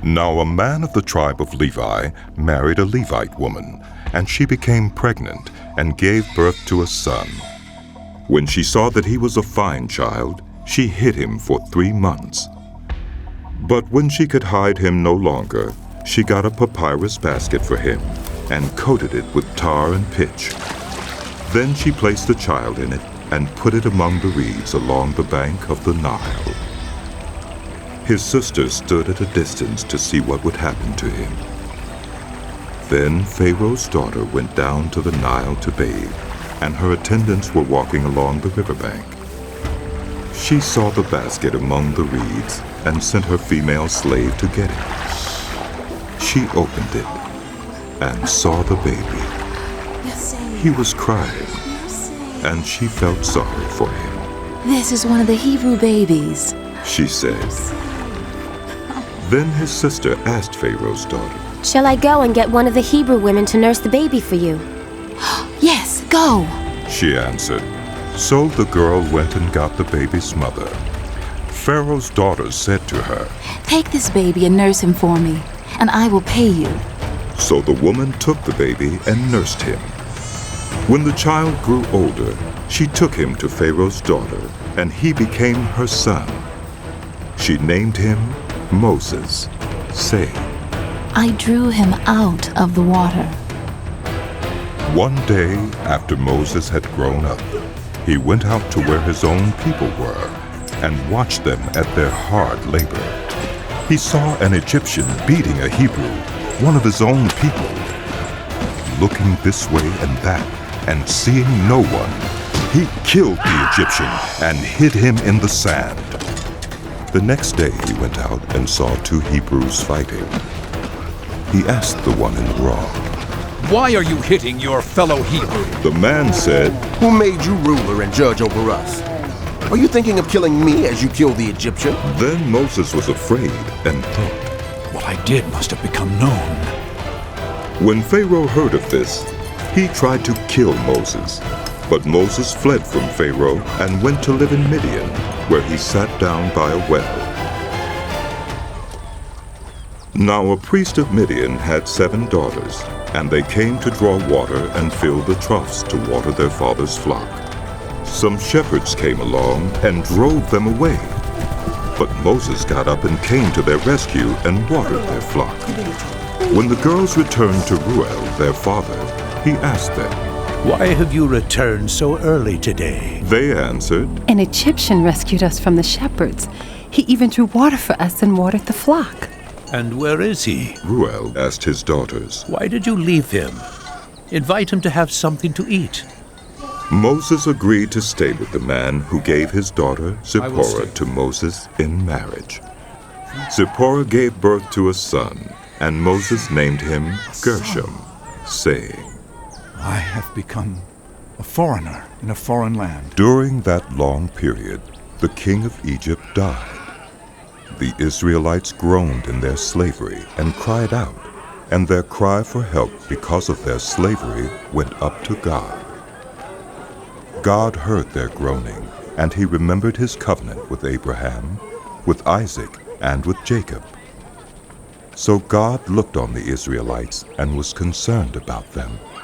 Now a man of the tribe of Levi married a Levite woman, and she became pregnant and gave birth to a son. When she saw that he was a fine child, she hid him for 3 months. But when she could hide him no longer, she got a papyrus basket for him and coated it with tar and pitch. Then she placed the child in it and put it among the reeds along the bank of the Nile. His sister stood at a distance to see what would happen to him. Then Pharaoh's daughter went down to the Nile to bathe, and her attendants were walking along the riverbank. She saw the basket among the reeds and sent her female slave to get it. She opened it and saw the baby. He was crying, and she felt sorry for him. "This is one of the Hebrew babies," she said. Then his sister asked Pharaoh's daughter, "Shall I go and get one of the Hebrew women to nurse the baby for you?" "Yes, go," she answered. So the girl went and got the baby's mother. Pharaoh's daughter said to her, "Take this baby and nurse him for me, and I will pay you." So the woman took the baby and nursed him. When the child grew older, she took him to Pharaoh's daughter, and he became her son. She named him Moses, saying, "I drew him out of the water." One day after Moses had grown up, he went out to where his own people were and watched them at their hard labor. He saw an Egyptian beating a Hebrew, one of his own people. Looking this way and that and seeing no one, he killed the Egyptian and hid him in the sand. The next day he went out and saw 2 Hebrews fighting. He asked the one in the wrong, "Why are you hitting your fellow Hebrew?" The man said, "Who made you ruler and judge over us? Are you thinking of killing me as you killed the Egyptian?" Then Moses was afraid and thought, What I did must have become known. when Pharaoh heard of this, he tried to kill Moses. But Moses fled from Pharaoh and went to live in Midian, where he sat down by a well. Now a priest of Midian had 7 daughters, and they came to draw water and fill the troughs to water their father's flock. Some shepherds came along and drove them away. But Moses got up and came to their rescue and watered their flock. When the girls returned to Reuel, their father, he asked them, "Why have you returned so early today?" They answered, "An Egyptian rescued us from the shepherds. He even drew water for us and watered the flock." "And where is he?" Reuel asked his daughters. "Why did you leave him? Invite him to have something to eat." Moses agreed to stay with the man who gave his daughter stay. Zipporah to Moses in marriage. Zipporah gave birth to a son, and Moses named him Gershom, saying, "I have become a foreigner in a foreign land." During that long period, the king of Egypt died. The Israelites groaned in their slavery and cried out, and their cry for help because of their slavery went up to God. God heard their groaning, and he remembered his covenant with Abraham, with Isaac, and with Jacob. So God looked on the Israelites and was concerned about them.